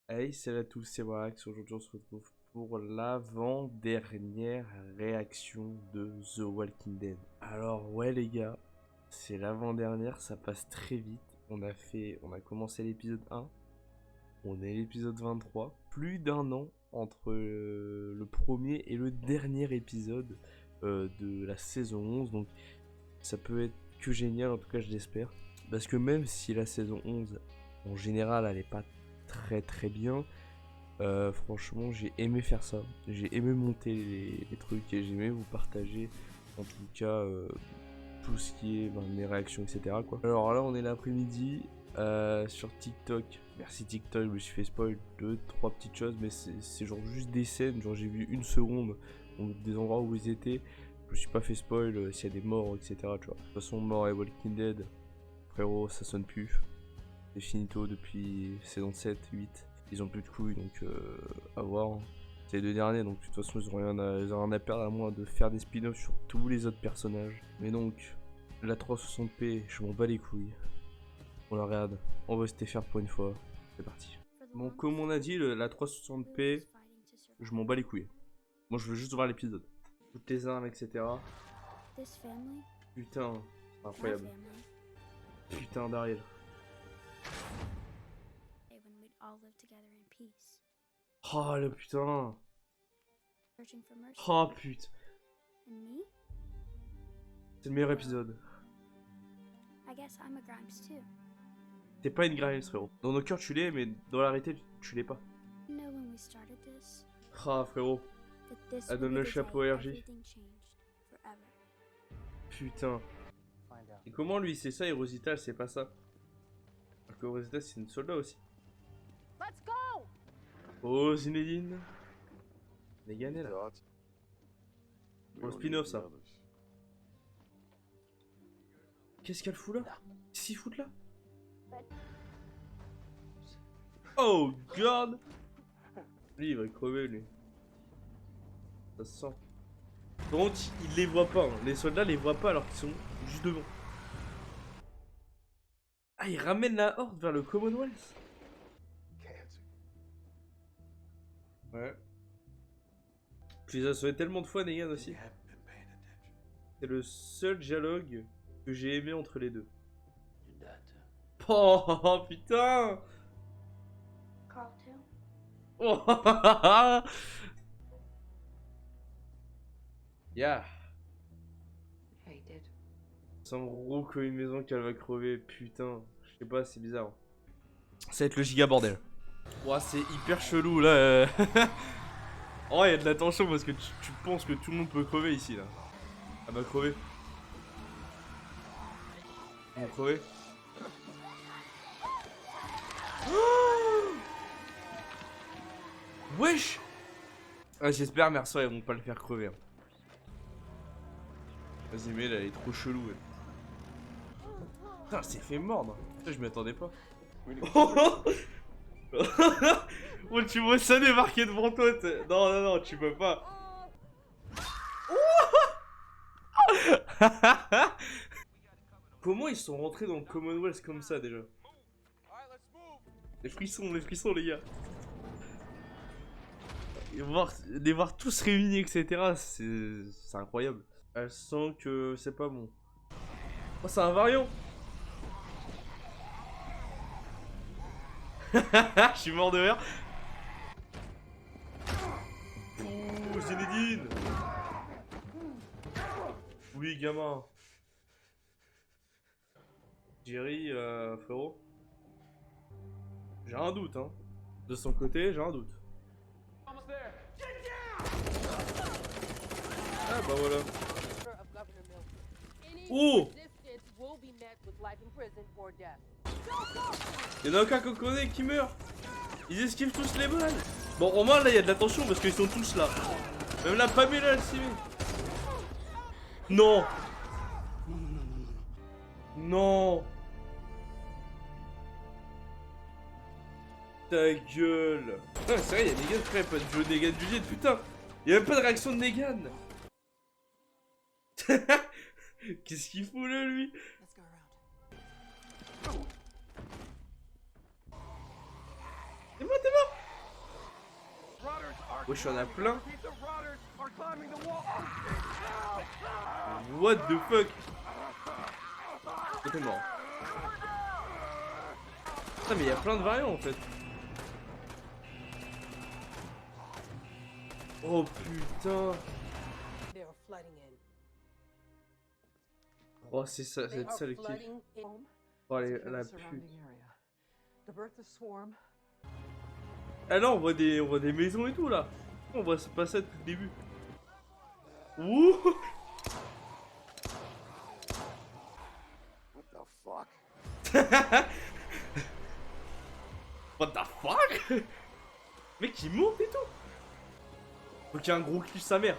Hey, salut à tous, c'est Warax. Aujourd'hui, on se retrouve pour l'avant-dernière réaction de The Walking Dead. Alors, ouais, les gars, c'est l'avant-dernière, ça passe très vite. On a commencé l'épisode 1, on est à l'épisode 23. Plus d'un an entre le premier et le dernier épisode de la saison 11. Donc, ça peut être que génial, en tout cas, je l'espère. Parce que même si la saison 11, en général, elle est pas très bien. Franchement, j'ai aimé faire ça. J'ai aimé monter les trucs et j'ai aimé vous partager, en tout cas, tout ce qui est mes réactions, etc. Quoi. Alors là, on est l'après-midi sur TikTok. Merci TikTok, je me suis fait spoil 2-3 petites choses, mais c'est genre juste des scènes. Genre, j'ai vu une seconde des endroits où ils étaient. Je me suis pas fait spoil s'il y a des morts, etc. Tu vois. De toute façon, mort et Walking Dead, frérot, ça sonne plus. C'est finito depuis saison 7, 8. Ils ont plus de couilles, donc à voir. C'est les deux derniers, donc de toute façon ils ont rien à perdre à moins de faire des spin-offs sur tous les autres personnages. Mais donc, la 360p, je m'en bats les couilles. On la regarde, on va se faire pour une fois. C'est parti. Bon, comme on a dit, la 360p, je m'en bats les couilles. Moi je veux juste voir l'épisode. Toutes les armes, etc. Putain, c'est incroyable. Putain d'Ariel. Oh le putain. Oh putain. C'est le meilleur épisode. T'es pas une Grimes, frérot. Dans nos cœurs tu l'es, mais dans la réalité tu l'es pas. Ah frérot. Elle donne le chapeau RJ. Putain. Et comment lui c'est ça et Rosita c'est pas ça? Parce que Rosita c'est une soldat aussi. Oh Zinedine. Les gagné là. Pour le spin-off ça. Qu'est-ce qu'elle fout là? Qu'est-ce qu'il fout là? Oh god. Lui il va crever lui. Ça se sent. Donc il les voit pas, hein. Les soldats les voient pas alors qu'ils sont juste devant. Ah, il ramène la horde vers le Commonwealth. Ouais. Tu les as sauvés tellement de fois, Negan aussi. C'est le seul dialogue que j'ai aimé entre les deux. Oh putain. Oh. Yeah. Ça me roule comme une maison qu'elle va crever, putain. Je sais pas, c'est bizarre. Ça va être le giga bordel. Ouah, c'est hyper chelou là. Oh, il y a de la tension parce que tu penses que tout le monde peut crever ici là. Elle va crever. Ils vont crever. Oh wesh. Ah, j'espère, merci, ils vont pas le faire crever. Hein. Vas-y, mais là, elle est trop chelou. Elle. Putain, elle s'est fait mordre. Putain, je m'y attendais pas. Oh, tu vois ça débarquer devant toi. Non, tu peux pas. Comment ils sont rentrés dans le Commonwealth comme ça déjà? Les frissons, les gars. Et les voir tous réunis, etc. C'est incroyable. Elle sent que c'est pas bon. Oh, c'est un variant. Je suis mort de rire. Ouh, Zinedine. Oui, gamin. Jerry, frérot. J'ai un doute, hein. De son côté, j'ai un doute. Ah bah voilà. Oh! Y'en a aucun qu'on connaît qui meurt. Ils esquivent tous les balles. Bon, au moins là, il y a de la tension parce qu'ils sont tous là. Même la Pamela, elle s'y met. Non. Non. Ta gueule. Putain, c'est vrai, il y a Negan, frère, pas de jeu Negan du jet, putain. Il y a même pas de réaction de Negan. Qu'est-ce qu'il fout là, lui? T'es mort. Wesh, y'en a plein. What the fuck? T'es mort. Putain, mais il y a plein de variants en fait. Oh putain. Oh, c'est ça, c'est ça le kiff. Oh, la pute. Ah non, on voit des maisons et tout là. On voit pas ça depuis le début. Ouh. What the fuck? Mec, il monte et tout. Faut qu'il y ait un gros cliff sa mère.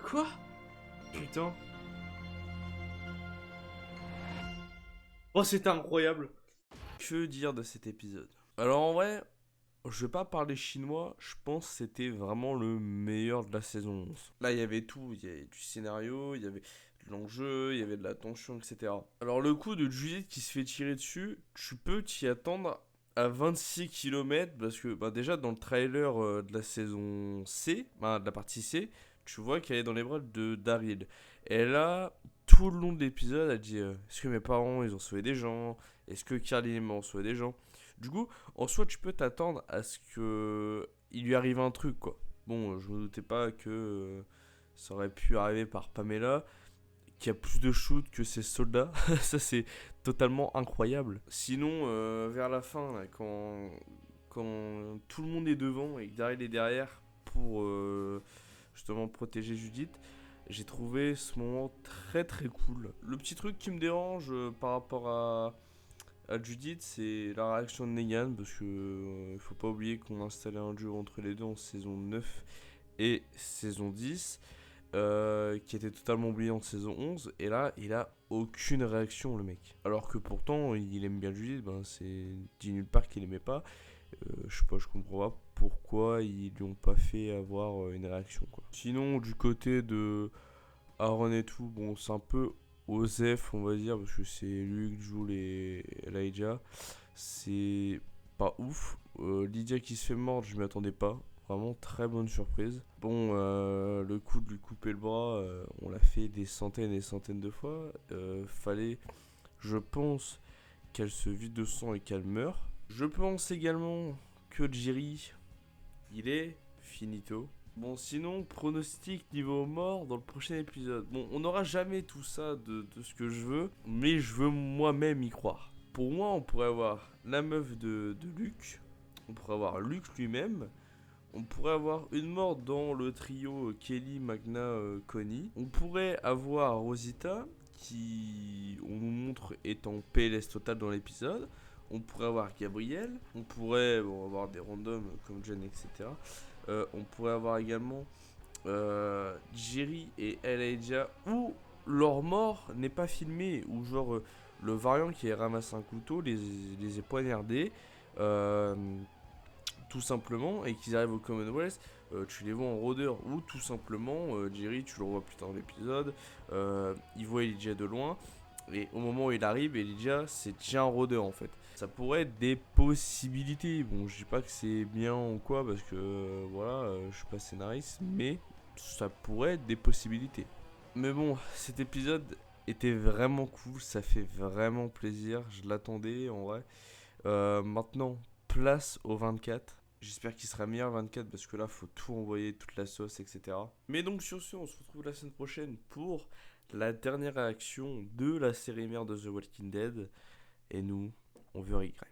Quoi? Putain. Oh, c'était incroyable. Que dire de cet épisode? Alors en vrai, je vais pas parler chinois, je pense que c'était vraiment le meilleur de la saison 11. Là, il y avait tout, il y avait du scénario, il y avait de l'enjeu, il y avait de la tension, etc. Alors le coup de Judith qui se fait tirer dessus, tu peux t'y attendre à 26 km parce que bah, déjà dans le trailer de la saison C, de la partie C, tu vois qu'elle est dans les bras de Daryl. Et là, tout le long de l'épisode, elle dit est-ce que mes parents ils ont sauvé des gens? Est-ce que Carly m'a sauvé des gens? Du coup, en soi, tu peux t'attendre à ce que il lui arrive un truc, quoi. Bon, je me doutais pas que ça aurait pu arriver par Pamela, qui a plus de shoot que ses soldats. Ça, c'est totalement incroyable. Sinon, vers la fin, là, quand tout le monde est devant et que Daryl est derrière pour justement protéger Judith, j'ai trouvé ce moment très très cool. Le petit truc qui me dérange par rapport à Judith, c'est la réaction de Negan, parce que faut pas oublier qu'on a installé un duo entre les deux en saison 9 et saison 10, qui était totalement oublié en saison 11, et là, il a aucune réaction, le mec. Alors que pourtant, il aime bien Judith, ben, c'est dit nulle part qu'il aimait pas. Je sais pas, je comprends pas pourquoi ils lui ont pas fait avoir une réaction, quoi. Sinon, du côté de Aaron et tout, bon, c'est un peu Osef, on va dire, parce que c'est lui qui joue les Elijah. C'est pas ouf. Lydia qui se fait mordre, je m'y attendais pas. Vraiment très bonne surprise. Bon, le coup de lui couper le bras, on l'a fait des centaines et des centaines de fois. Fallait, je pense, qu'elle se vide de sang et qu'elle meure. Je pense également que Jerry, il est finito. Bon, sinon, pronostic niveau mort dans le prochain épisode. Bon, on n'aura jamais tout ça de ce que je veux, mais je veux moi-même y croire. Pour moi, on pourrait avoir la meuf de Luke, on pourrait avoir Luke lui-même, on pourrait avoir une mort dans le trio Kelly, Magna, Connie, on pourrait avoir Rosita, qui, on nous montre, est en PLS total dans l'épisode. On pourrait avoir Gabriel, on pourrait avoir des randoms comme Jen, etc. On pourrait avoir également Jerry et Elijah où leur mort n'est pas filmée, ou genre le variant qui ramasse un couteau les est poignardés tout simplement, et qu'ils arrivent au Commonwealth, tu les vois en rôdeur, ou tout simplement Jerry, tu le revois plus tard dans l'épisode, il voit Elijah de loin, et au moment où il arrive, Elijah c'est déjà un rôdeur en fait. Ça pourrait être des possibilités. Bon, je dis pas que c'est bien ou quoi, parce que voilà, je suis pas scénariste, mais ça pourrait être des possibilités. Mais bon, cet épisode était vraiment cool, ça fait vraiment plaisir, je l'attendais en vrai. Maintenant, place au 24. J'espère qu'il sera meilleur 24, parce que là, faut tout envoyer, toute la sauce, etc. Mais donc sur ce, on se retrouve la semaine prochaine pour la dernière réaction de la série mère de The Walking Dead. Et nous, on veut Rick Grimes.